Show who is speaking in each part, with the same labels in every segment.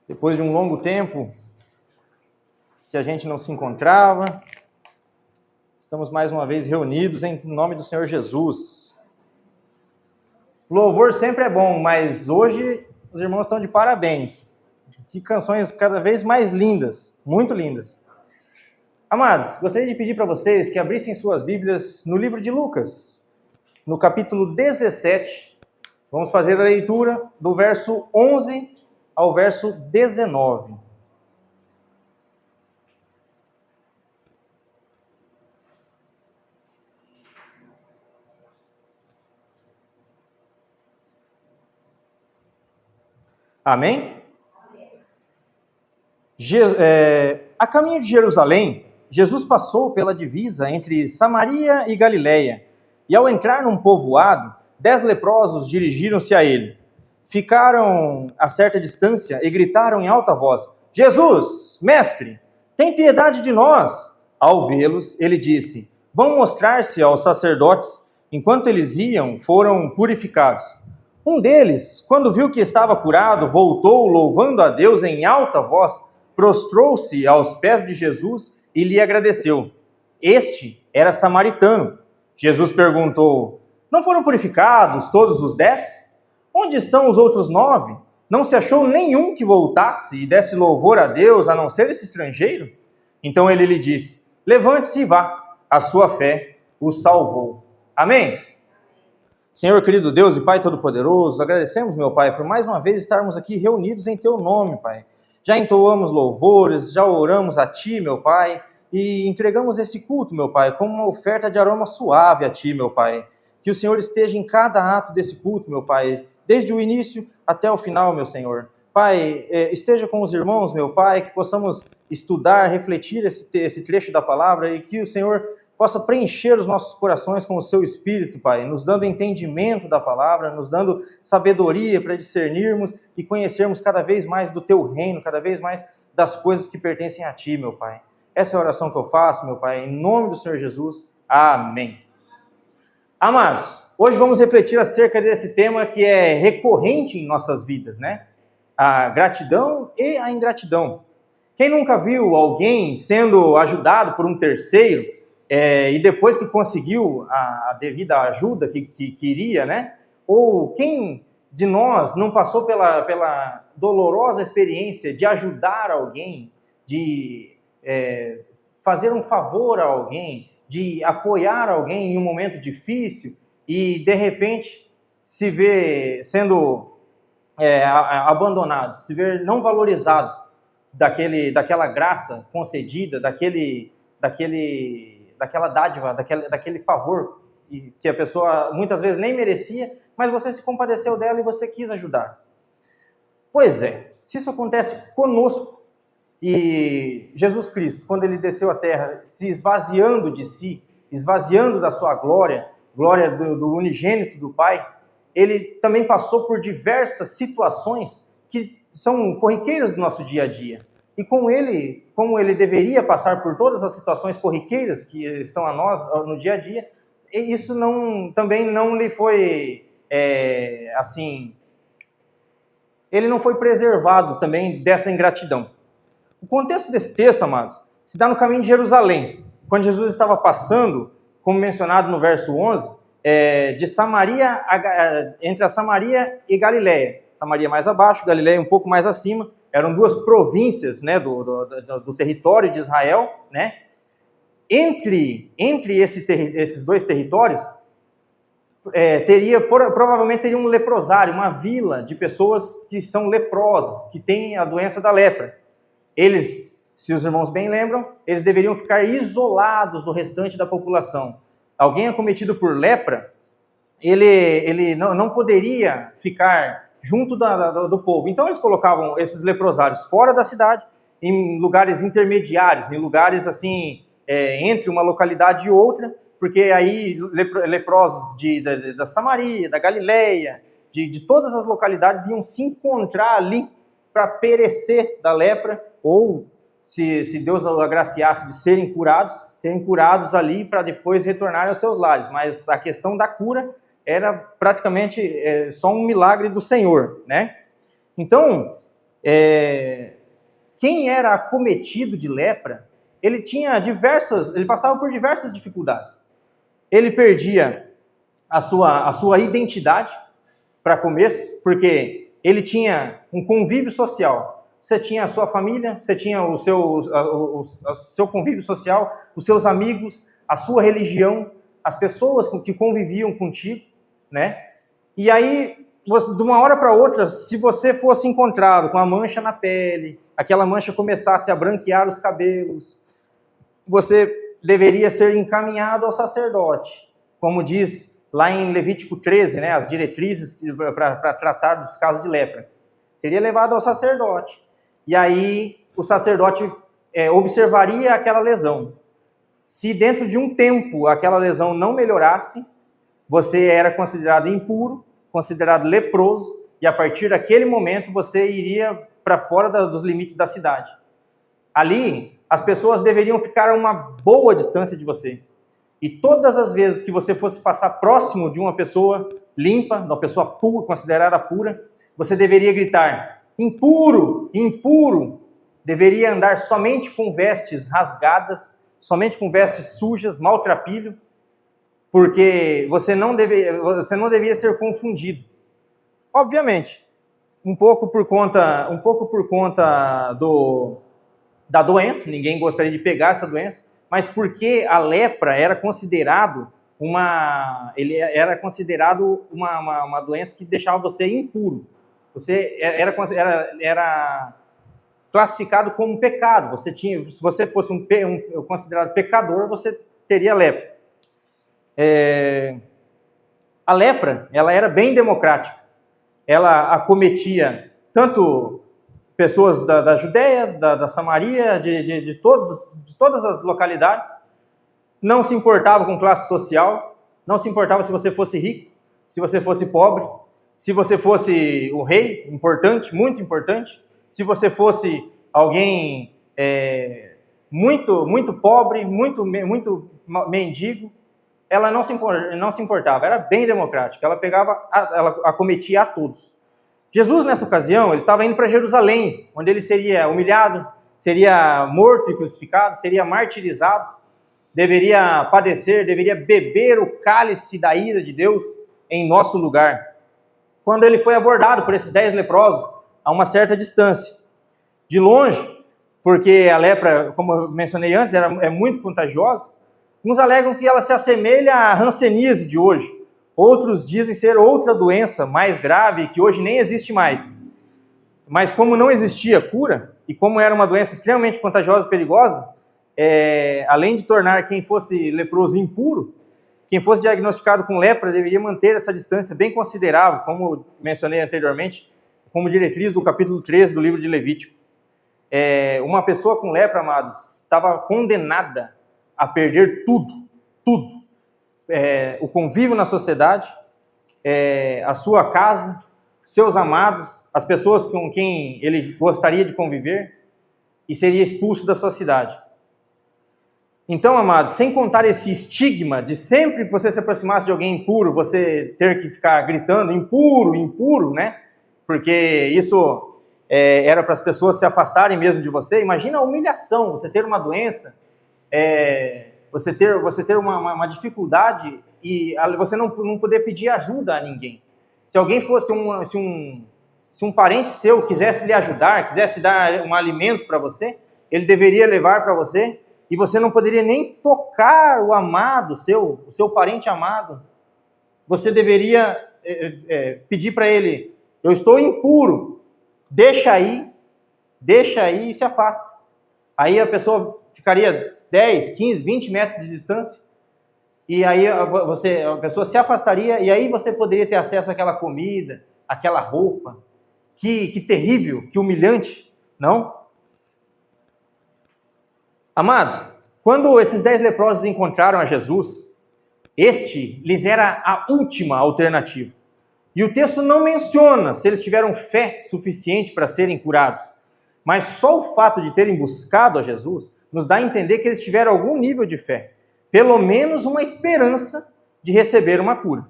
Speaker 1: Depois de um longo tempo que a gente não se encontrava, estamos mais uma vez reunidos em nome do Senhor Jesus. O louvor sempre é bom, mas hoje os irmãos estão de parabéns. Que canções cada vez mais lindas, muito lindas. Amados, gostaria de pedir para vocês que abrissem suas Bíblias no livro de Lucas, no capítulo 17. Vamos fazer a leitura do verso 11 ao verso 19. Amém? A caminho de Jerusalém, Jesus passou pela divisa entre Samaria e Galiléia, e ao entrar num povoado, 10 leprosos dirigiram-se a ele. Ficaram a certa distância e gritaram em alta voz: Jesus, mestre, tem piedade de nós. Ao vê-los, ele disse: vão mostrar-se aos sacerdotes. Enquanto eles iam, foram purificados. Um deles, quando viu que estava curado, voltou louvando a Deus em alta voz, prostrou-se aos pés de Jesus e lhe agradeceu. Este era samaritano. Jesus perguntou: não foram purificados todos os 10? Onde estão os outros 9? Não se achou nenhum que voltasse e desse louvor a Deus, a não ser esse estrangeiro? Então ele lhe disse: levante-se e vá, a sua fé o salvou. Amém? Senhor querido Deus e Pai Todo-Poderoso, agradecemos, meu Pai, por mais uma vez estarmos aqui reunidos em Teu nome, Pai. Já entoamos louvores, já oramos a Ti, meu Pai, e entregamos esse culto, meu Pai, como uma oferta de aroma suave a Ti, meu Pai. Que o Senhor esteja em cada ato desse culto, meu Pai, desde o início até o final, meu Senhor. Pai, esteja com os irmãos, meu Pai, que possamos estudar, refletir esse trecho da palavra e que o Senhor possa preencher os nossos corações com o seu Espírito, Pai, nos dando entendimento da palavra, nos dando sabedoria para discernirmos e conhecermos cada vez mais do Teu reino, cada vez mais das coisas que pertencem a Ti, meu Pai. Essa é a oração que eu faço, meu Pai, em nome do Senhor Jesus. Amém. Amados, hoje vamos refletir acerca desse tema que é recorrente em nossas vidas, né? A gratidão e a ingratidão. Quem nunca viu alguém sendo ajudado por um terceiro, e depois que conseguiu a devida ajuda que queria, né? Ou quem de nós não passou pela dolorosa experiência de ajudar alguém, de fazer um favor a alguém, de apoiar alguém em um momento difícil e, de repente, se vê sendo abandonado, se vê não valorizado daquela graça concedida, daquela dádiva, daquele favor que a pessoa muitas vezes nem merecia, mas você se compadeceu dela e você quis ajudar. Pois é, se isso acontece conosco, e Jesus Cristo, quando ele desceu à terra, se esvaziando de si, esvaziando da sua glória do unigênito do Pai, ele também passou por diversas situações que são corriqueiras do nosso dia a dia. E como ele deveria passar por todas as situações corriqueiras que são a nós no dia a dia, isso também não lhe foi ele não foi preservado também dessa ingratidão. O contexto desse texto, amados, se dá no caminho de Jerusalém, quando Jesus estava passando, como mencionado no verso 11, de Samaria, entre a Samaria e Galiléia. Samaria mais abaixo, Galiléia um pouco mais acima. Eram duas províncias, né, do território de Israel, né? Entre esses dois territórios, provavelmente teria um leprosário, uma vila de pessoas que são leprosas, que têm a doença da lepra. Eles, se os irmãos bem lembram, eles deveriam ficar isolados do restante da população. Alguém acometido por lepra, ele não poderia ficar junto do povo. Então eles colocavam esses leprosários fora da cidade, em lugares intermediários, em lugares assim, entre uma localidade e outra, porque aí leprosos da Samaria, da Galiléia, de todas as localidades iam se encontrar ali para perecer da lepra, ou se Deus agraciasse de serem curados ali para depois retornarem aos seus lares. Mas a questão da cura era praticamente só um milagre do Senhor, né? Então, Quem era acometido de lepra, ele passava por diversas dificuldades. Ele perdia a sua identidade, para começo, porque ele tinha um convívio social. Você tinha a sua família, você tinha o seu convívio social, os seus amigos, a sua religião, as pessoas que conviviam contigo, né? E aí, de uma hora para outra, se você fosse encontrado com uma mancha na pele, aquela mancha começasse a branquear os cabelos, você deveria ser encaminhado ao sacerdote, como diz lá em Levítico 13, né, as diretrizes para tratar dos casos de lepra. Seria levado ao sacerdote. E aí o sacerdote observaria aquela lesão. Se dentro de um tempo aquela lesão não melhorasse, você era considerado impuro, considerado leproso, e a partir daquele momento você iria para fora dos limites da cidade. Ali, as pessoas deveriam ficar a uma boa distância de você. E todas as vezes que você fosse passar próximo de uma pessoa limpa, de uma pessoa pura, considerada pura, você deveria gritar: impuro, impuro. Deveria andar somente com vestes rasgadas, somente com vestes sujas, maltrapilho, porque você não deveria ser confundido. Obviamente, um pouco por conta da doença, ninguém gostaria de pegar essa doença, mas porque a lepra era considerado uma doença que deixava você impuro. Você era classificado como um pecado. Se você fosse considerado pecador, você teria lepra. A lepra, ela era bem democrática. Ela acometia tanto pessoas da Judéia, da Samaria, de todas as localidades. Não se importava com classe social, não se importava se você fosse rico, se você fosse pobre, se você fosse o rei, importante, muito importante, se você fosse alguém muito pobre, muito mendigo, ela não se importava, era bem democrática, ela acometia a todos. Jesus, nessa ocasião, ele estava indo para Jerusalém, onde ele seria humilhado, seria morto e crucificado, seria martirizado, deveria padecer, deveria beber o cálice da ira de Deus em nosso lugar. Quando ele foi abordado por esses 10 leprosos, a uma certa distância, de longe, porque a lepra, como eu mencionei antes, é muito contagiosa, uns alegam que ela se assemelha à hanseníase de hoje. Outros dizem ser outra doença mais grave, que hoje nem existe mais. Mas como não existia cura, e como era uma doença extremamente contagiosa e perigosa, além de tornar quem fosse leproso impuro, quem fosse diagnosticado com lepra deveria manter essa distância bem considerável, como mencionei anteriormente, como diretriz do capítulo 13 do livro de Levítico. Uma pessoa com lepra, amados, estava condenada a perder tudo. O convívio na sociedade, a sua casa, seus amados, as pessoas com quem ele gostaria de conviver, e seria expulso da sua cidade. Então, amados, sem contar esse estigma de sempre que você se aproximasse de alguém impuro, você ter que ficar gritando impuro, impuro, né? Porque isso era para as pessoas se afastarem mesmo de você. Imagina a humilhação, você ter uma doença, você ter uma dificuldade e você não poder pedir ajuda a ninguém. Se alguém fosse se um parente seu quisesse lhe ajudar, quisesse dar um alimento para você, ele deveria levar para você, e você não poderia nem tocar o amado o seu parente amado. Você deveria pedir para ele: eu estou impuro, deixa aí e se afasta. Aí a pessoa ficaria 10, 15, 20 metros de distância, e aí a pessoa se afastaria, e aí você poderia ter acesso àquela comida, àquela roupa. Que terrível, que humilhante, não? Amados, quando esses 10 leprosos encontraram a Jesus, este lhes era a última alternativa. E o texto não menciona se eles tiveram fé suficiente para serem curados, mas só o fato de terem buscado a Jesus nos dá a entender que eles tiveram algum nível de fé, pelo menos uma esperança de receber uma cura.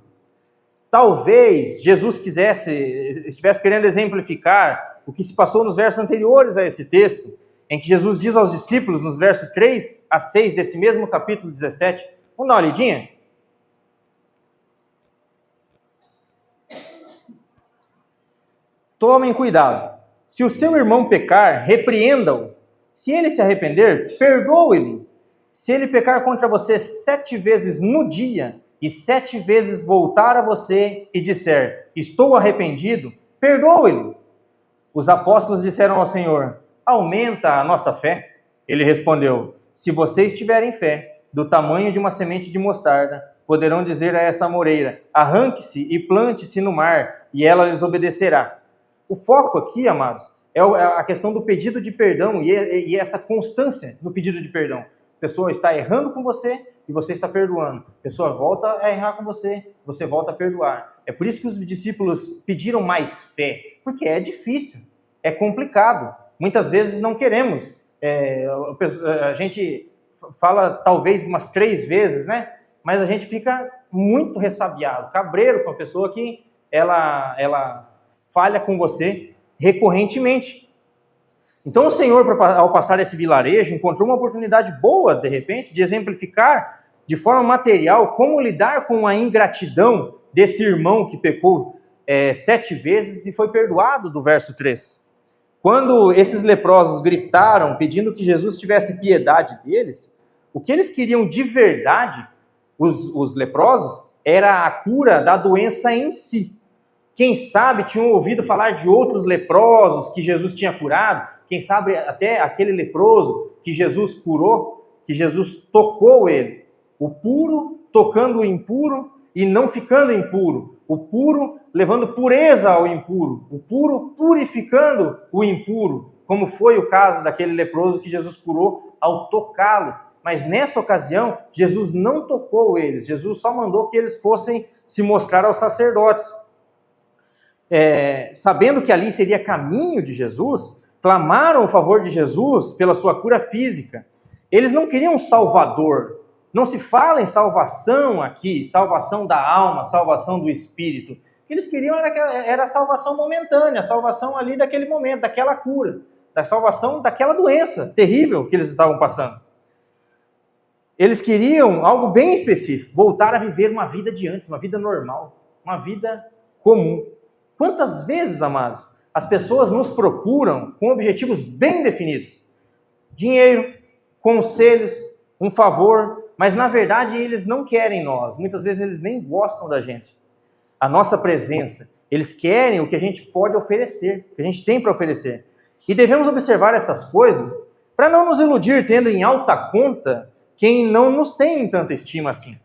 Speaker 1: Talvez Jesus estivesse querendo exemplificar o que se passou nos versos anteriores a esse texto, em que Jesus diz aos discípulos, nos versos 3 a 6 desse mesmo capítulo 17. Vamos dar uma olhadinha? Tomem cuidado. Se o seu irmão pecar, repreenda-o. Se ele se arrepender, perdoe-lhe. Se ele pecar contra você 7 vezes no dia, e 7 vezes voltar a você e disser, estou arrependido, perdoe-lhe. Os apóstolos disseram ao Senhor, aumenta a nossa fé. Ele respondeu, se vocês tiverem fé, do tamanho de uma semente de mostarda, poderão dizer a essa moreira, arranque-se e plante-se no mar, e ela lhes obedecerá. O foco aqui, amados, é a questão do pedido de perdão e essa constância no pedido de perdão. A pessoa está errando com você e você está perdoando. A pessoa volta a errar com você, você volta a perdoar. É por isso que os discípulos pediram mais fé, porque é difícil, é complicado. Muitas vezes não queremos. A gente fala talvez umas 3 vezes, né? Mas a gente fica muito ressabiado, cabreiro com a pessoa que ela falha com você recorrentemente. Então o Senhor, ao passar esse vilarejo, encontrou uma oportunidade boa, de repente, de exemplificar de forma material como lidar com a ingratidão desse irmão que pecou 7 vezes e foi perdoado, do verso 3. Quando esses leprosos gritaram, pedindo que Jesus tivesse piedade deles, o que eles queriam de verdade, os leprosos, era a cura da doença em si. Quem sabe tinham ouvido falar de outros leprosos que Jesus tinha curado, quem sabe até aquele leproso que Jesus curou, que Jesus tocou ele. O puro tocando o impuro e não ficando impuro. O puro levando pureza ao impuro. O puro purificando o impuro, como foi o caso daquele leproso que Jesus curou ao tocá-lo. Mas nessa ocasião, Jesus não tocou eles. Jesus só mandou que eles fossem se mostrar aos sacerdotes. Sabendo que ali seria caminho de Jesus, clamaram o favor de Jesus pela sua cura física. Eles não queriam um salvador. Não se fala em salvação aqui, salvação da alma, salvação do espírito. O que eles queriam era a salvação momentânea, a salvação ali daquele momento, daquela cura, da salvação daquela doença terrível que eles estavam passando. Eles queriam algo bem específico, voltar a viver uma vida de antes, uma vida normal, uma vida comum. Quantas vezes, amados, as pessoas nos procuram com objetivos bem definidos? Dinheiro, conselhos, um favor, mas na verdade eles não querem nós. Muitas vezes eles nem gostam da gente. A nossa presença. Eles querem o que a gente pode oferecer, o que a gente tem para oferecer. E devemos observar essas coisas para não nos iludir tendo em alta conta quem não nos tem em tanta estima assim.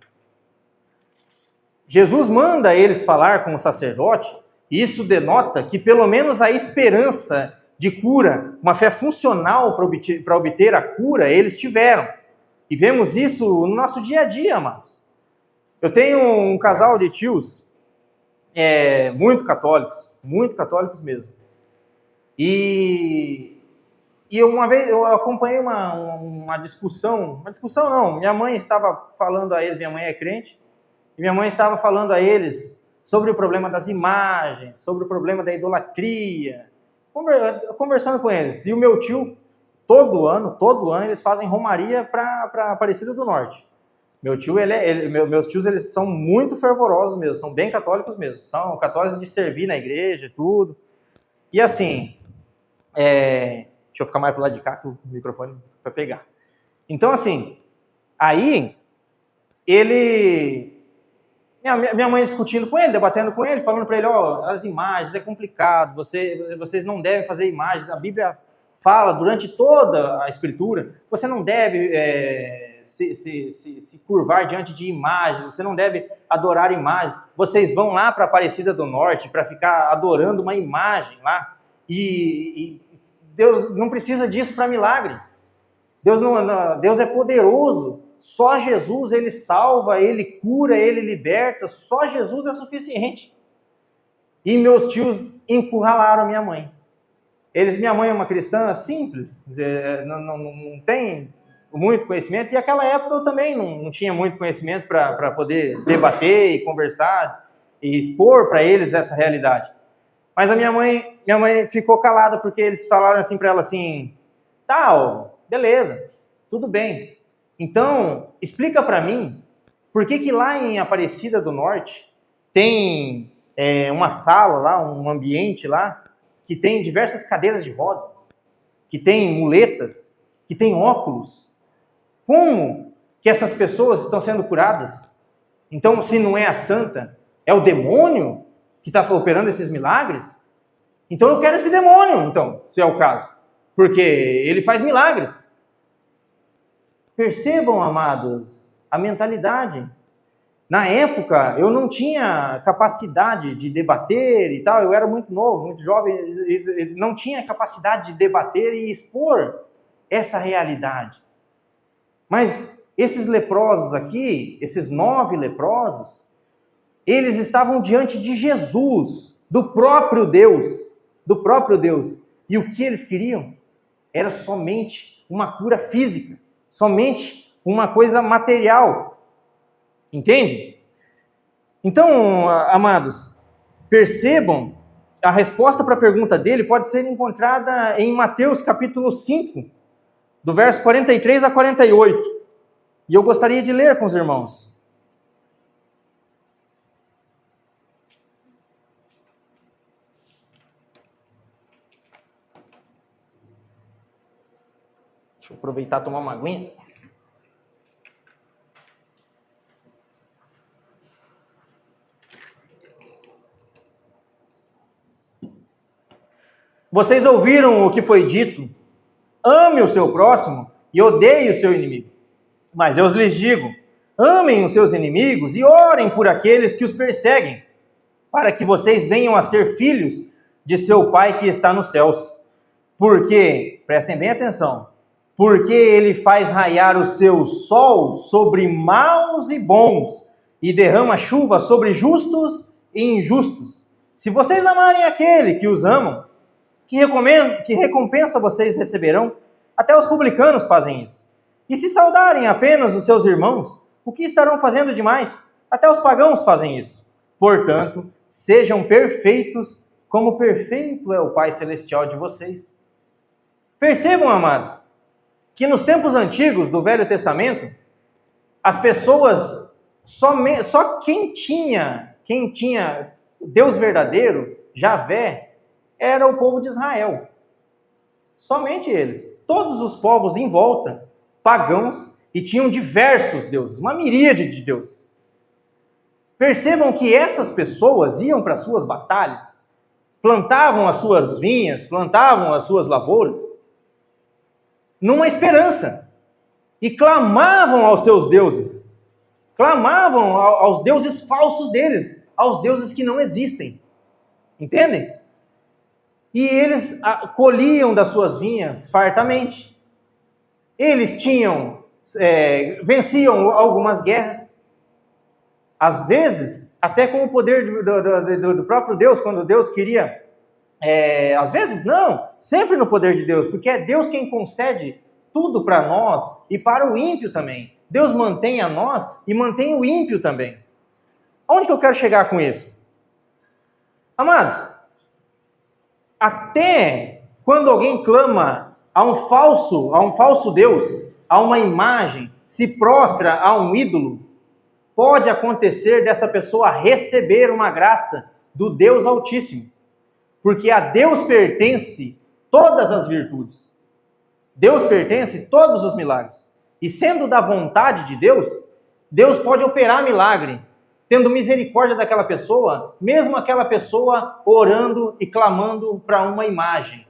Speaker 1: Jesus manda eles falar com o sacerdote. Isso denota que pelo menos a esperança de cura, uma fé funcional para obter a cura, eles tiveram. E vemos isso no nosso dia a dia, amados. Eu tenho um casal de tios muito católicos mesmo. E uma vez eu acompanhei uma discussão não, minha mãe estava falando a eles, minha mãe é crente, e minha mãe estava falando a eles sobre o problema das imagens, sobre o problema da idolatria, conversando com eles. E o meu tio, todo ano, eles fazem romaria para Aparecida do Norte. Meu tio, meus tios, eles são muito fervorosos mesmo, são bem católicos mesmo, são católicos de servir na igreja e tudo. E assim, deixa eu ficar mais pro lado de cá, que o microfone vai pegar. Então assim, aí, minha mãe discutindo com ele, debatendo com ele, falando para ele, as imagens é complicado, vocês não devem fazer imagens, a Bíblia fala durante toda a Escritura, você não deve se curvar diante de imagens, você não deve adorar imagens, vocês vão lá para Aparecida do Norte para ficar adorando uma imagem lá, e Deus não precisa disso para milagre, Deus é poderoso, só Jesus ele salva, ele cura, ele liberta, só Jesus é suficiente. E meus tios encurralaram minha mãe. Minha mãe é uma cristã simples, não tem muito conhecimento, e naquela época eu também não tinha muito conhecimento para poder debater e conversar e expor para eles essa realidade. Mas a minha mãe ficou calada, porque eles falaram assim para ela assim, tá, beleza, tudo bem. Então, explica para mim, por que lá em Aparecida do Norte tem uma sala lá, um ambiente lá, que tem diversas cadeiras de roda, que tem muletas, que tem óculos. Como que essas pessoas estão sendo curadas? Então, se não é a santa, é o demônio que está operando esses milagres? Então eu quero esse demônio, então, se é o caso. Porque ele faz milagres. Percebam, amados, a mentalidade. Na época, eu não tinha capacidade de debater e tal, eu era muito novo, muito jovem, não tinha capacidade de debater e expor essa realidade. Mas esses leprosos aqui, esses 9 leprosos, eles estavam diante de Jesus, do próprio Deus. E o que eles queriam? Era somente uma cura física, somente uma coisa material. Entende? Então, amados, percebam, a resposta para a pergunta dele pode ser encontrada em Mateus capítulo 5, do verso 43 a 48. E eu gostaria de ler com os irmãos. Deixa eu aproveitar e tomar uma aguinha. Vocês ouviram o que foi dito? Ame o seu próximo e odeie o seu inimigo. Mas eu lhes digo, amem os seus inimigos e orem por aqueles que os perseguem, para que vocês venham a ser filhos de seu Pai que está nos céus. Porque, prestem bem atenção, porque ele faz raiar o seu sol sobre maus e bons, e derrama chuva sobre justos e injustos. Se vocês amarem aquele que os amam, que recompensa vocês receberão? Até os publicanos fazem isso. E se saudarem apenas os seus irmãos, o que estarão fazendo demais? Até os pagãos fazem isso. Portanto, sejam perfeitos, como perfeito é o Pai Celestial de vocês. Percebam, amados, que nos tempos antigos do Velho Testamento, as pessoas, só quem tinha Deus verdadeiro, Javé, era o povo de Israel. Somente eles. Todos os povos em volta, pagãos, e tinham diversos deuses, uma miríade de deuses. Percebam que essas pessoas iam para as suas batalhas, plantavam as suas vinhas, plantavam as suas lavouras, numa esperança, e clamavam aos seus deuses, clamavam aos deuses falsos deles, aos deuses que não existem. Entendem? E eles colhiam das suas vinhas fartamente. Eles venciam algumas guerras, às vezes até com o poder do próprio Deus, quando Deus queria, às vezes não, sempre no poder de Deus, porque é Deus quem concede tudo para nós e para o ímpio também. Deus mantém a nós e mantém o ímpio também. Onde que eu quero chegar com isso? Amados, até quando alguém clama a um falso Deus, a uma imagem, se prostra a um ídolo, pode acontecer dessa pessoa receber uma graça do Deus Altíssimo. Porque a Deus pertence todas as virtudes. Deus pertence todos os milagres. E sendo da vontade de Deus, Deus pode operar milagre, tendo misericórdia daquela pessoa, mesmo aquela pessoa orando e clamando para uma imagem.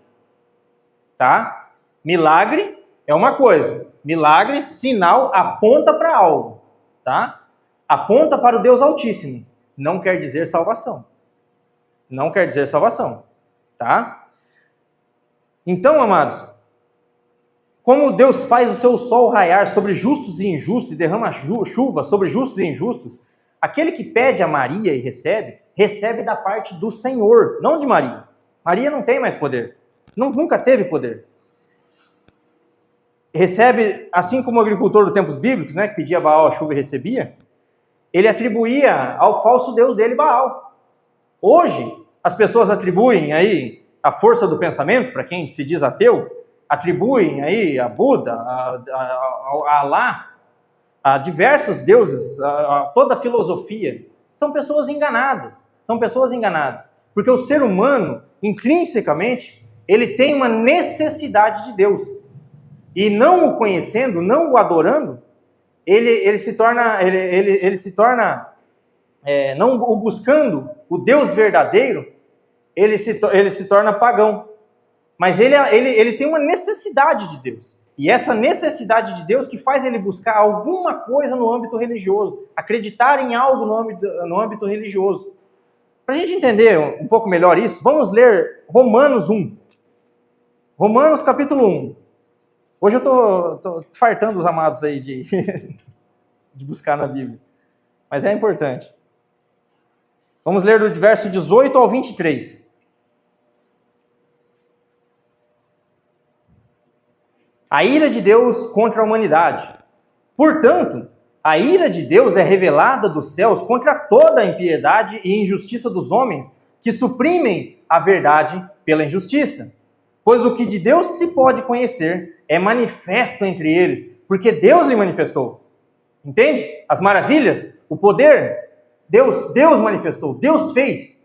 Speaker 1: Tá? Milagre é uma coisa. Milagre, sinal, aponta para algo. Tá? Aponta para o Deus Altíssimo. Não quer dizer salvação. Não quer dizer salvação. Tá? Então, amados, como Deus faz o seu sol raiar sobre justos e injustos e derrama chuva sobre justos e injustos, aquele que pede a Maria e recebe da parte do Senhor, não de Maria. Maria não tem mais poder. Nunca teve poder. Recebe, assim como o agricultor dos tempos bíblicos, né, que pedia a Baal a chuva e recebia, ele atribuía ao falso deus dele, Baal. Hoje, as pessoas atribuem aí a força do pensamento, para quem se diz ateu, atribuem aí a Buda, a Alá, a diversos deuses, a toda a filosofia. São pessoas enganadas, porque o ser humano, intrinsecamente, ele tem uma necessidade de Deus, e não o conhecendo, não o adorando, ele se torna, não o buscando, o Deus verdadeiro, ele se torna pagão. Mas ele tem uma necessidade de Deus. E essa necessidade de Deus que faz ele buscar alguma coisa no âmbito religioso, acreditar em algo no âmbito religioso. Para a gente entender um pouco melhor isso, vamos ler Romanos 1. Romanos capítulo 1. Hoje eu estou fartando os amados aí de buscar na Bíblia. Mas é importante. Vamos ler do verso 18 ao 23. A ira de Deus contra a humanidade. Portanto, a ira de Deus é revelada dos céus contra toda a impiedade e injustiça dos homens que suprimem a verdade pela injustiça. Pois o que de Deus se pode conhecer é manifesto entre eles, porque Deus lhe manifestou. Entende? As maravilhas, o poder, Deus manifestou, Deus fez.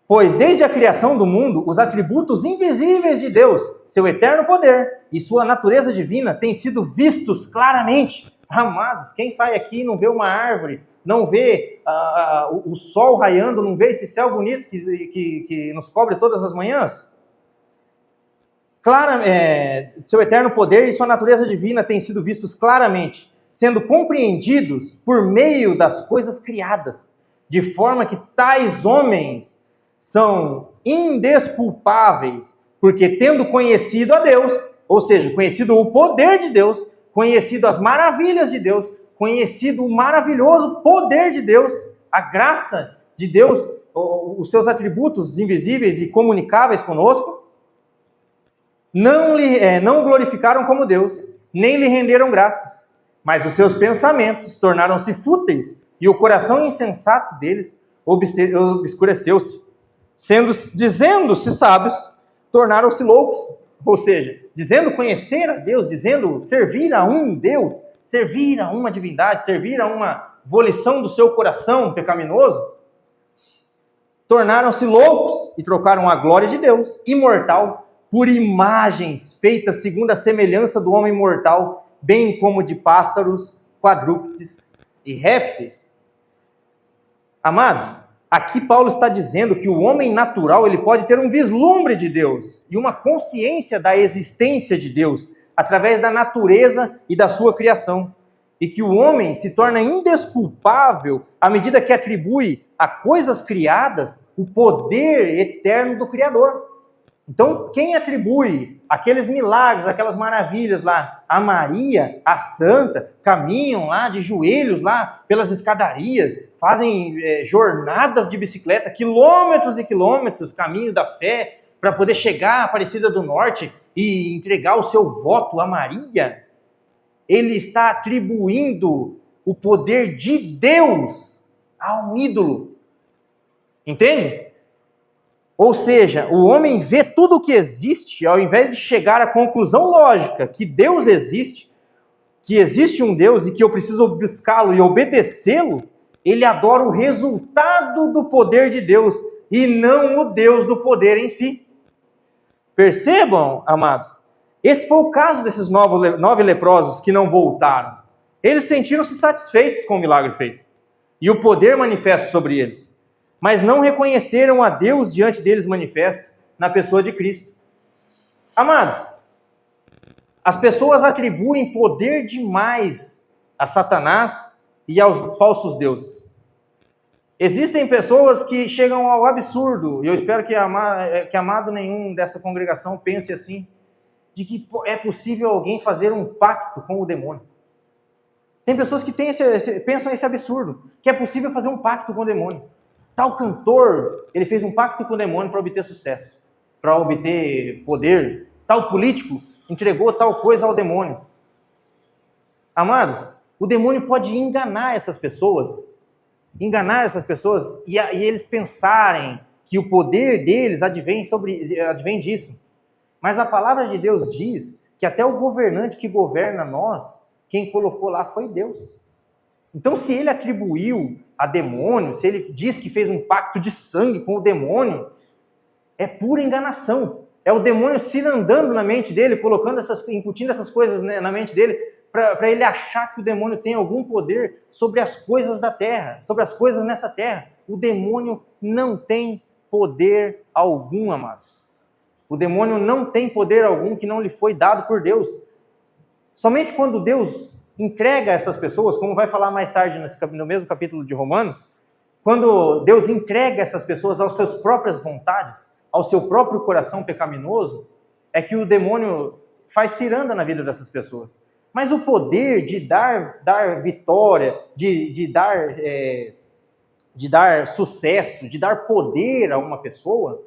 Speaker 1: Pois desde a criação do mundo, os atributos invisíveis de Deus, seu eterno poder e sua natureza divina têm sido vistos claramente. Amados, quem sai aqui e não vê uma árvore, não vê o sol raiando, não vê esse céu bonito que nos cobre todas as manhãs? Seu eterno poder e sua natureza divina têm sido vistos claramente, sendo compreendidos por meio das coisas criadas, de forma que tais homens são indesculpáveis, porque tendo conhecido a Deus, ou seja, conhecido o poder de Deus, conhecido as maravilhas de Deus, conhecido o maravilhoso poder de Deus, a graça de Deus, os seus atributos invisíveis e comunicáveis conosco, não glorificaram como Deus, nem lhe renderam graças, mas os seus pensamentos tornaram-se fúteis e o coração insensato deles obscureceu-se. Dizendo-se sábios, tornaram-se loucos. Ou seja, dizendo conhecer a Deus, dizendo servir a um Deus, servir a uma divindade, servir a uma volição do seu coração pecaminoso, tornaram-se loucos e trocaram a glória de Deus, imortal, por imagens feitas segundo a semelhança do homem mortal, bem como de pássaros, quadrúpedes e répteis. Amados, aqui Paulo está dizendo que o homem natural ele pode ter um vislumbre de Deus e uma consciência da existência de Deus através da natureza e da sua criação. E que o homem se torna indesculpável à medida que atribui a coisas criadas o poder eterno do Criador. Então, quem atribui aqueles milagres, aquelas maravilhas lá a Maria, a Santa, caminham lá de joelhos lá pelas escadarias, fazem jornadas de bicicleta, quilômetros e quilômetros, caminho da fé, para poder chegar à Aparecida do Norte e entregar o seu voto a Maria, ele está atribuindo o poder de Deus a um ídolo. Entende? Ou seja, o homem vê tudo o que existe, ao invés de chegar à conclusão lógica que Deus existe, que existe um Deus e que eu preciso buscá-lo e obedecê-lo, ele adora o resultado do poder de Deus e não o Deus do poder em si. Percebam, amados? Esse foi o caso desses 9 leprosos que não voltaram. Eles sentiram-se satisfeitos com o milagre feito e o poder manifesto sobre eles, mas não reconheceram a Deus diante deles manifesto na pessoa de Cristo. Amados, as pessoas atribuem poder demais a Satanás e aos falsos deuses. Existem pessoas que chegam ao absurdo, e eu espero que amado nenhum dessa congregação pense assim, de que é possível alguém fazer um pacto com o demônio. Tem pessoas que pensam esse absurdo, que é possível fazer um pacto com o demônio. Tal cantor, ele fez um pacto com o demônio para obter sucesso, para obter poder. Tal político entregou tal coisa ao demônio. Amados, o demônio pode enganar essas pessoas enganar essas pessoas e eles pensarem que o poder deles advém disso. Mas a palavra de Deus diz que até o governante que governa nós, quem colocou lá foi Deus. Então, se ele atribuiu a demônio, se ele diz que fez um pacto de sangue com o demônio, é pura enganação. É o demônio cirandando na mente dele, incutindo essas coisas na mente dele, para ele achar que o demônio tem algum poder sobre as coisas da terra, sobre as coisas nessa terra. O demônio não tem poder algum, amados. O demônio não tem poder algum que não lhe foi dado por Deus. Somente quando Deus entrega essas pessoas, como vai falar mais tarde no mesmo capítulo de Romanos, quando Deus entrega essas pessoas às suas próprias vontades, ao seu próprio coração pecaminoso, é que o demônio faz ciranda na vida dessas pessoas. Mas o poder de dar vitória, de dar sucesso, de dar poder a uma pessoa,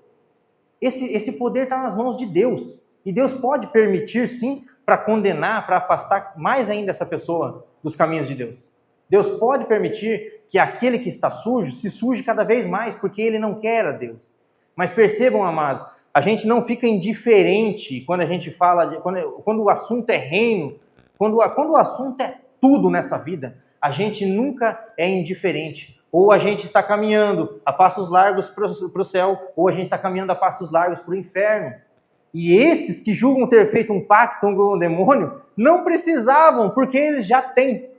Speaker 1: esse poder está nas mãos de Deus. E Deus pode permitir, sim, para condenar, para afastar mais ainda essa pessoa dos caminhos de Deus. Deus pode permitir que aquele que está sujo se suje cada vez mais, porque ele não quer a Deus. Mas percebam, amados, a gente não fica indiferente quando a gente fala, quando o assunto é reino, quando o assunto é tudo nessa vida, a gente nunca é indiferente. Ou a gente está caminhando a passos largos para o céu, ou a gente está caminhando a passos largos para o inferno. E esses que julgam ter feito um pacto com o demônio, não precisavam, porque eles já têm.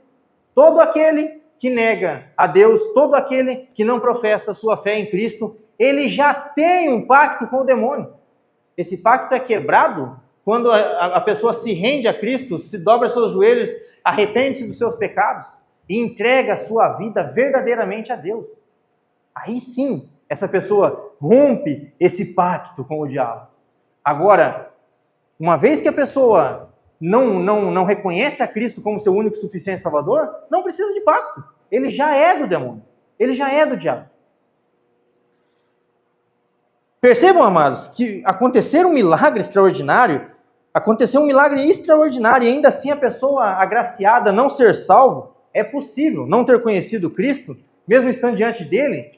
Speaker 1: Todo aquele que nega a Deus, todo aquele que não professa sua fé em Cristo, ele já tem um pacto com o demônio. Esse pacto é quebrado quando a pessoa se rende a Cristo, se dobra seus joelhos, arrepende-se dos seus pecados e entrega a sua vida verdadeiramente a Deus. Aí sim, essa pessoa rompe esse pacto com o diabo. Agora, uma vez que a pessoa não reconhece a Cristo como seu único e suficiente Salvador, não precisa de pacto. Ele já é do demônio. Ele já é do diabo. Percebam, amados, que aconteceu um milagre extraordinário e ainda assim a pessoa agraciada não ser salvo. É possível não ter conhecido Cristo, mesmo estando diante dele,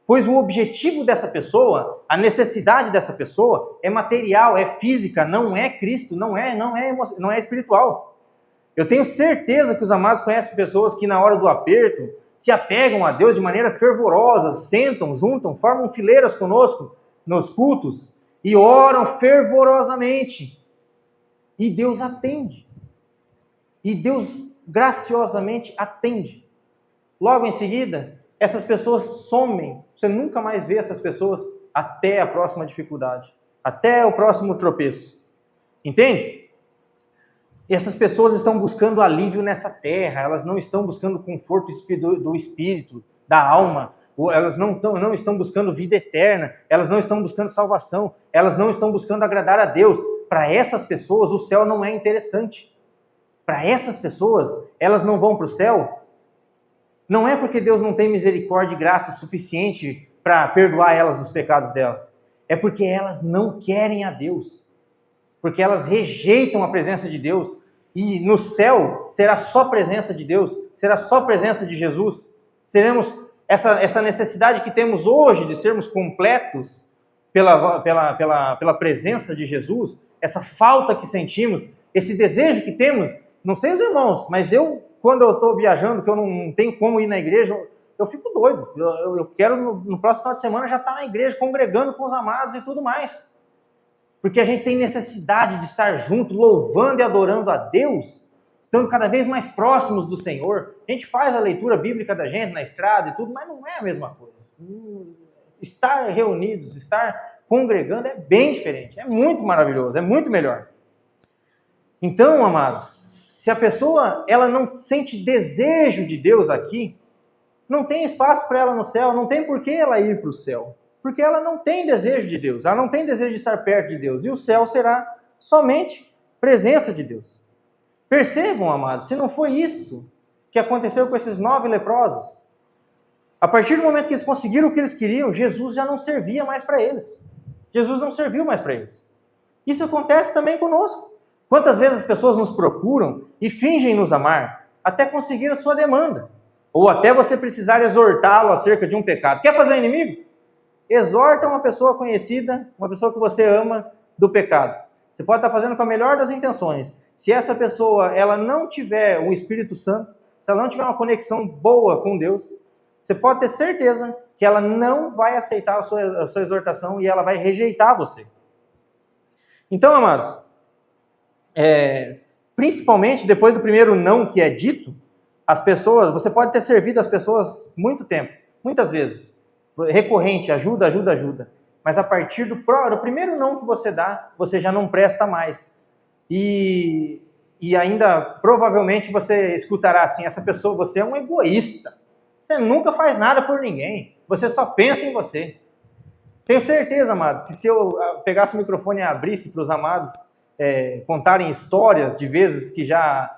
Speaker 1: pois o objetivo dessa pessoa, a necessidade dessa pessoa é material, é física, não é Cristo, não é espiritual. Eu tenho certeza que os amados conhecem pessoas que na hora do aperto se apegam a Deus de maneira fervorosa, sentam, juntam, formam fileiras conosco nos cultos e oram fervorosamente. E Deus atende. E Deus graciosamente atende. Logo em seguida, essas pessoas somem. Você nunca mais vê essas pessoas até a próxima dificuldade, até o próximo tropeço. Entende? E essas pessoas estão buscando alívio nessa terra, elas não estão buscando conforto do espírito, da alma, elas não estão buscando vida eterna, elas não estão buscando salvação, elas não estão buscando agradar a Deus. Para essas pessoas, o céu não é interessante. Para essas pessoas, elas não vão para o céu. Não é porque Deus não tem misericórdia e graça suficiente para perdoar elas dos pecados delas. É porque elas não querem a Deus. Porque elas rejeitam a presença de Deus. E no céu será só presença de Deus, será só presença de Jesus. Seremos essa necessidade que temos hoje de sermos completos pela presença de Jesus, essa falta que sentimos, esse desejo que temos, não sei os irmãos, mas quando eu estou viajando, que eu não tenho como ir na igreja, eu fico doido. Eu quero, no próximo final de semana, já estar na igreja, congregando com os amados e tudo mais. Porque a gente tem necessidade de estar junto, louvando e adorando a Deus, estando cada vez mais próximos do Senhor. A gente faz a leitura bíblica da gente na estrada e tudo, mas não é a mesma coisa. Estar reunidos, estar congregando é bem diferente, é muito maravilhoso, é muito melhor. Então, amados, se a pessoa ela não sente desejo de Deus aqui, não tem espaço para ela no céu, não tem por que ela ir para o céu. Porque ela não tem desejo de Deus, ela não tem desejo de estar perto de Deus. E o céu será somente presença de Deus. Percebam, amados, se não foi isso que aconteceu com esses 9 leprosos, a partir do momento que eles conseguiram o que eles queriam, Jesus já não servia mais para eles. Jesus não serviu mais para eles. Isso acontece também conosco. Quantas vezes as pessoas nos procuram e fingem nos amar, até conseguir a sua demanda. Ou até você precisar exortá-lo acerca de um pecado. Quer fazer inimigo? Exorta uma pessoa conhecida, uma pessoa que você ama, do pecado. Você pode estar fazendo com a melhor das intenções. Se essa pessoa ela não tiver o Espírito Santo, se ela não tiver uma conexão boa com Deus, você pode ter certeza que ela não vai aceitar a sua exortação e ela vai rejeitar você. Então, amados, principalmente depois do primeiro não que é dito, as pessoas, você pode ter servido as pessoas muito tempo, muitas vezes, recorrente, ajuda. Mas a partir do primeiro não que você dá, você já não presta mais. E ainda, provavelmente, você escutará assim, essa pessoa, você é um egoísta. Você nunca faz nada por ninguém. Você só pensa em você. Tenho certeza, amados, que se eu pegasse o microfone e abrisse para os amados contarem histórias de vezes que já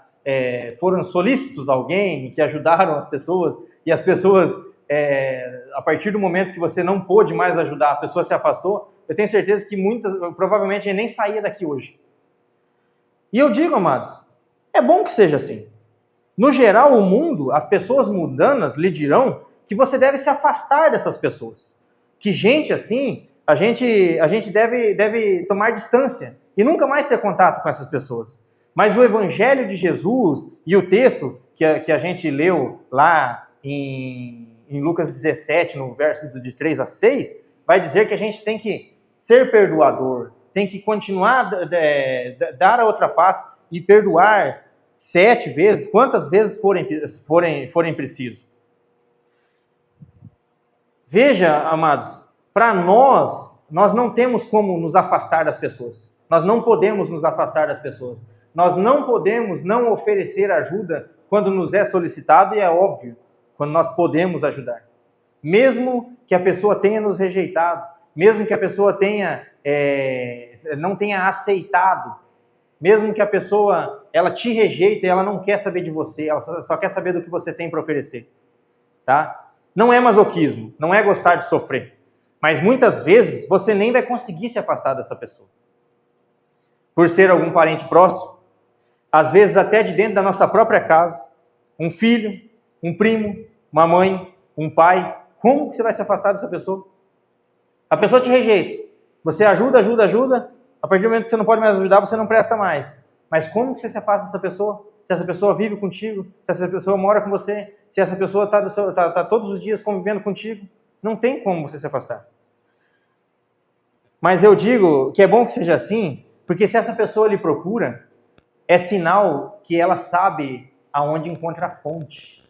Speaker 1: foram solícitos a alguém, que ajudaram as pessoas, e as pessoas, a partir do momento que você não pôde mais ajudar, a pessoa se afastou, eu tenho certeza que muitas, provavelmente, nem saía daqui hoje. E eu digo, amados, é bom que seja assim. No geral, o mundo, as pessoas mundanas lhe dirão que você deve se afastar dessas pessoas. Que gente assim, a gente deve tomar distância e nunca mais ter contato com essas pessoas. Mas o Evangelho de Jesus e o texto que a gente leu lá em Lucas 17, no verso de 3 a 6, vai dizer que a gente tem que ser perdoador, tem que continuar dar a outra face e perdoar 7 vezes, quantas vezes forem preciso. Veja, amados, para nós não temos como nos afastar das pessoas. Nós não podemos nos afastar das pessoas. Nós não podemos não oferecer ajuda quando nos é solicitado, e é óbvio, quando nós podemos ajudar. Mesmo que a pessoa tenha nos rejeitado, mesmo que a pessoa não tenha aceitado, mesmo que a pessoa ela te rejeita e ela não quer saber de você, ela só quer saber do que você tem para oferecer. Tá? Não é masoquismo, não é gostar de sofrer. Mas muitas vezes você nem vai conseguir se afastar dessa pessoa. Por ser algum parente próximo, às vezes até de dentro da nossa própria casa, um filho, um primo, uma mãe, um pai. Como que você vai se afastar dessa pessoa? A pessoa te rejeita. Você ajuda. A partir do momento que você não pode mais ajudar, você não presta mais. Mas como que você se afasta dessa pessoa? Se essa pessoa vive contigo, se essa pessoa mora com você, se essa pessoa está todos os dias convivendo contigo, não tem como você se afastar. Mas eu digo que é bom que seja assim, porque se essa pessoa lhe procura, é sinal que ela sabe aonde encontra a fonte,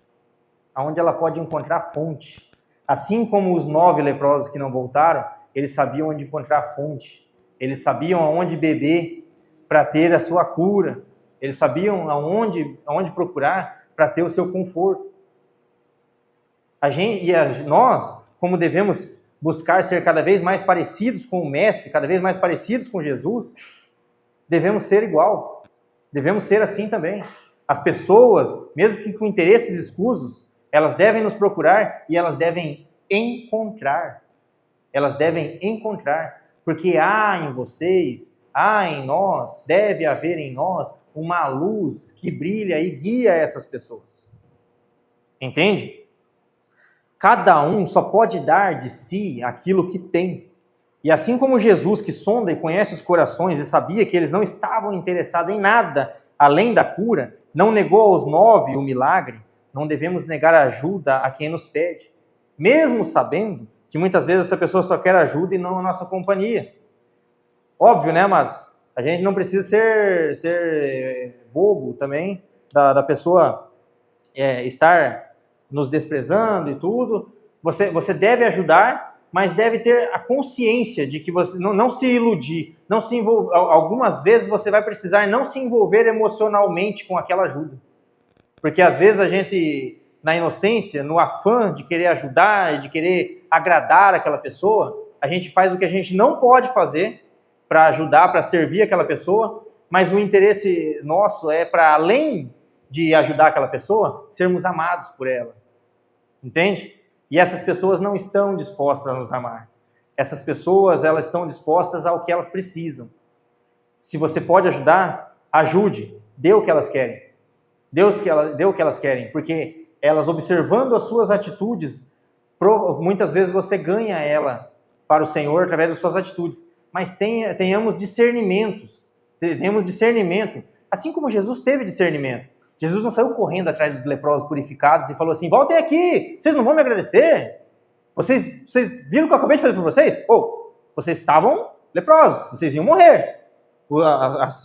Speaker 1: aonde ela pode encontrar a fonte. Assim como os 9 leprosos que não voltaram, eles sabiam onde encontrar a fonte, eles sabiam aonde beber para ter a sua cura, eles sabiam aonde procurar para ter o seu conforto. Nós, como devemos buscar ser cada vez mais parecidos com o Mestre, cada vez mais parecidos com Jesus, devemos ser igual. Devemos ser assim também. As pessoas, mesmo que com interesses escusos, elas devem nos procurar e elas devem encontrar. Elas devem encontrar. Porque há em vocês, há em nós, deve haver em nós uma luz que brilha e guia essas pessoas. Entende? Cada um só pode dar de si aquilo que tem. E assim como Jesus, que sonda e conhece os corações e sabia que eles não estavam interessados em nada além da cura, não negou aos 9 o milagre, não devemos negar ajuda a quem nos pede, mesmo sabendo que muitas vezes essa pessoa só quer ajuda e não a nossa companhia. Óbvio, né, amados? A gente não precisa ser bobo também, da pessoa estar nos desprezando e tudo. Você deve ajudar, mas deve ter a consciência de que você não se iludir, não se envolver. Algumas vezes você vai precisar não se envolver emocionalmente com aquela ajuda. Porque às vezes a gente, na inocência, no afã de querer ajudar, de querer agradar aquela pessoa, a gente faz o que a gente não pode fazer para ajudar, para servir aquela pessoa, mas o interesse nosso é para, além de ajudar aquela pessoa, sermos amados por ela. Entende? E essas pessoas não estão dispostas a nos amar. Essas pessoas, elas estão dispostas ao que elas precisam. Se você pode ajudar, ajude. Dê o que elas querem. Dê o que elas querem. Porque elas observando as suas atitudes, muitas vezes você ganha ela para o Senhor através das suas atitudes. Mas tenhamos discernimentos, tenhamos discernimento, assim como Jesus teve discernimento. Jesus não saiu correndo atrás dos leprosos purificados e falou assim: voltem aqui, vocês não vão me agradecer? Vocês viram o que eu acabei de fazer por vocês? Vocês estavam leprosos, vocês iam morrer.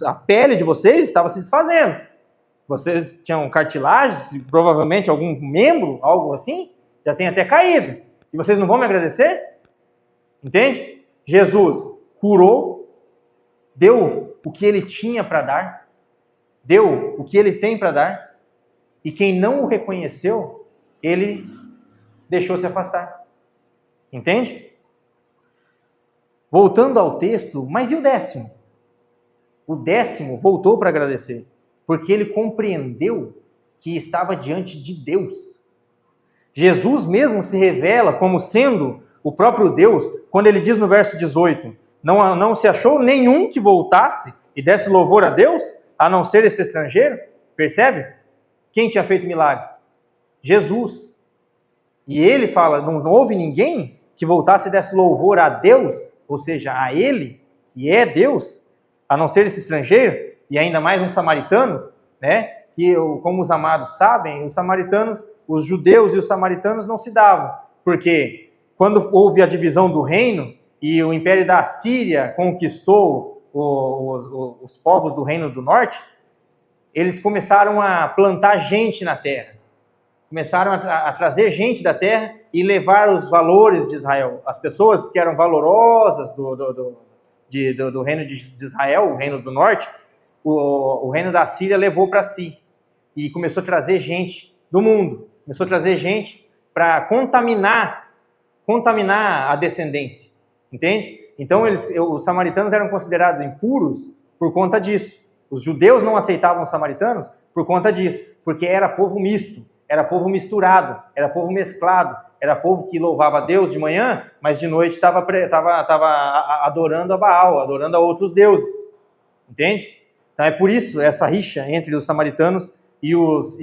Speaker 1: A pele de vocês estava se desfazendo. Vocês tinham cartilagens, provavelmente algum membro, algo assim, já tem até caído. E vocês não vão me agradecer? Entende? Jesus curou, deu o que ele tinha para dar, deu o que ele tem para dar, e quem não o reconheceu, ele deixou se afastar. Entende? Voltando ao texto, mas e o 10º? O 10º voltou para agradecer, porque ele compreendeu que estava diante de Deus. Jesus mesmo se revela como sendo o próprio Deus, quando ele diz no verso 18, não se achou nenhum que voltasse e desse louvor a Deus, a não ser esse estrangeiro. Percebe? Quem tinha feito milagre? Jesus. E ele fala, não houve ninguém que voltasse e desse louvor a Deus, ou seja, a ele, que é Deus, a não ser esse estrangeiro, e ainda mais um samaritano, né? Que, como os amados sabem, os samaritanos, os judeus e os samaritanos não se davam, porque quando houve a divisão do reino e o Império da Assíria conquistou os povos do Reino do Norte, eles começaram a plantar gente na terra, começaram a trazer gente da terra e levar os valores de Israel. As pessoas que eram valorosas do reino de Israel, o Reino do Norte, o reino da Síria levou para si e começou a trazer gente do mundo, começou a trazer gente para contaminar a descendência, entende? Então os samaritanos eram considerados impuros por conta disso. Os judeus não aceitavam os samaritanos por conta disso, porque era povo misto, era povo misturado, era povo mesclado, era povo que louvava a Deus de manhã, mas de noite estava adorando a Baal, adorando a outros deuses, entende? Então é por isso essa rixa entre os samaritanos e os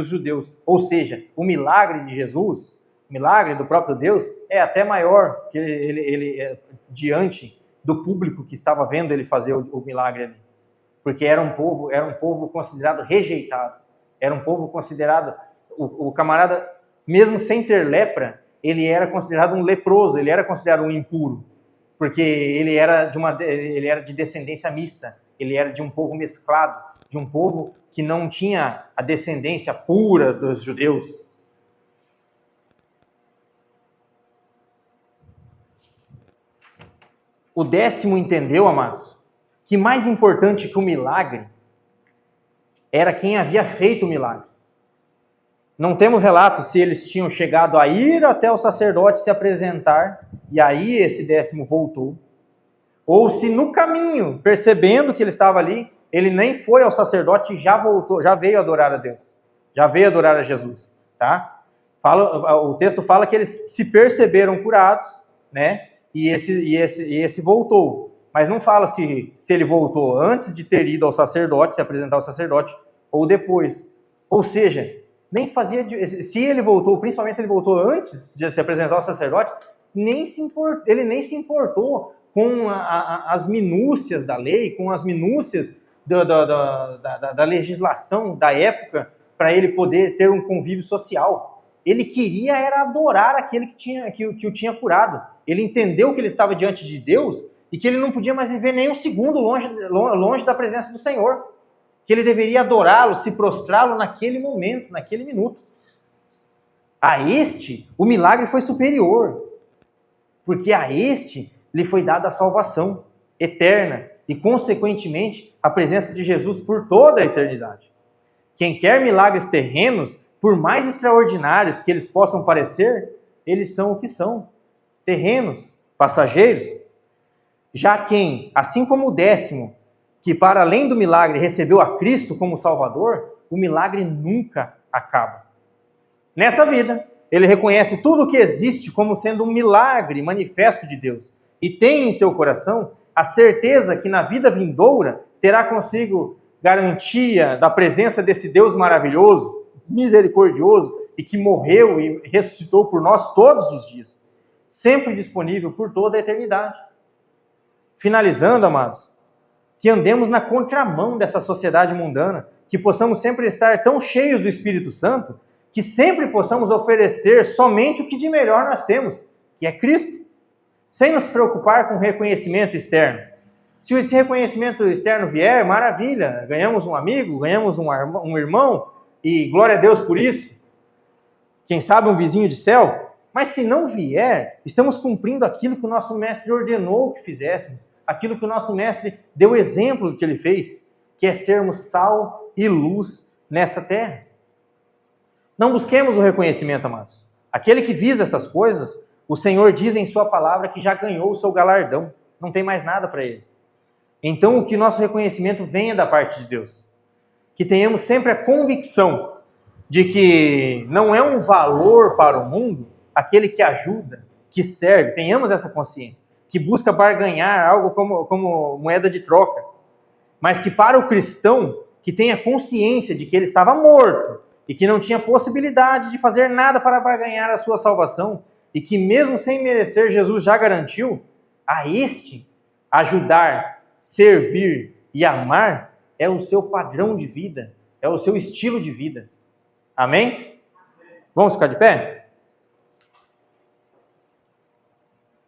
Speaker 1: judeus. Ou seja, o milagre de Jesus, o milagre do próprio Deus, é até maior que ele diante do público que estava vendo ele fazer o milagre ali. Porque era um povo considerado rejeitado, era um povo considerado, o camarada, mesmo sem ter lepra, ele era considerado um leproso, ele era considerado um impuro, porque ele era de descendência mista, ele era de um povo mesclado, de um povo que não tinha a descendência pura dos judeus. O 10º entendeu, amados, que mais importante que o milagre era quem havia feito o milagre. Não temos relatos se eles tinham chegado a ir até o sacerdote se apresentar, e aí esse 10º voltou, ou se no caminho, percebendo que ele estava ali, ele nem foi ao sacerdote e já voltou, já veio adorar a Deus, já veio adorar a Jesus, tá? O texto fala que eles se perceberam curados, né? E esse voltou. Mas não fala se ele voltou antes de ter ido ao sacerdote, se apresentar ao sacerdote, ou depois. Ou seja, nem fazia. Se ele voltou, principalmente se ele voltou antes de se apresentar ao sacerdote, ele nem se importou com as minúcias da lei, com as minúcias da legislação da época, para ele poder ter um convívio social. Ele queria era adorar aquele que o tinha curado. Ele entendeu que ele estava diante de Deus e que ele não podia mais viver nem um segundo longe da presença do Senhor. Que ele deveria adorá-lo, se prostrá-lo naquele momento, naquele minuto. A este, o milagre foi superior, porque a este lhe foi dada a salvação eterna e, consequentemente, a presença de Jesus por toda a eternidade. Quem quer milagres terrenos, por mais extraordinários que eles possam parecer, eles são o que são, terrenos, passageiros. Já quem, assim como o 10º, que para além do milagre recebeu a Cristo como Salvador, o milagre nunca acaba. Nessa vida, ele reconhece tudo o que existe como sendo um milagre manifesto de Deus e tem em seu coração a certeza que na vida vindoura terá consigo garantia da presença desse Deus maravilhoso, misericordioso e que morreu e ressuscitou por nós todos os dias, sempre disponível por toda a eternidade. Finalizando, amados, que andemos na contramão dessa sociedade mundana, que possamos sempre estar tão cheios do Espírito Santo, que sempre possamos oferecer somente o que de melhor nós temos, que é Cristo, sem nos preocupar com reconhecimento externo. Se esse reconhecimento externo vier, maravilha, ganhamos um amigo, ganhamos um irmão, e glória a Deus por isso, quem sabe um vizinho de céu, mas se não vier, estamos cumprindo aquilo que o nosso mestre ordenou que fizéssemos, aquilo que o nosso mestre deu exemplo do que ele fez, que é sermos sal e luz nessa terra. Não busquemos o reconhecimento, amados. Aquele que visa essas coisas, o Senhor diz em sua palavra que já ganhou o seu galardão, não tem mais nada para ele. Então, que nosso reconhecimento venha da parte de Deus. Que tenhamos sempre a convicção de que não é um valor para o mundo aquele que ajuda, que serve. Tenhamos essa consciência. Que busca barganhar algo como moeda de troca. Mas que para o cristão, que tenha consciência de que ele estava morto e que não tinha possibilidade de fazer nada para barganhar a sua salvação e que mesmo sem merecer, Jesus já garantiu, a este ajudar, servir e amar é o seu padrão de vida, é o seu estilo de vida. Amém? Vamos ficar de pé?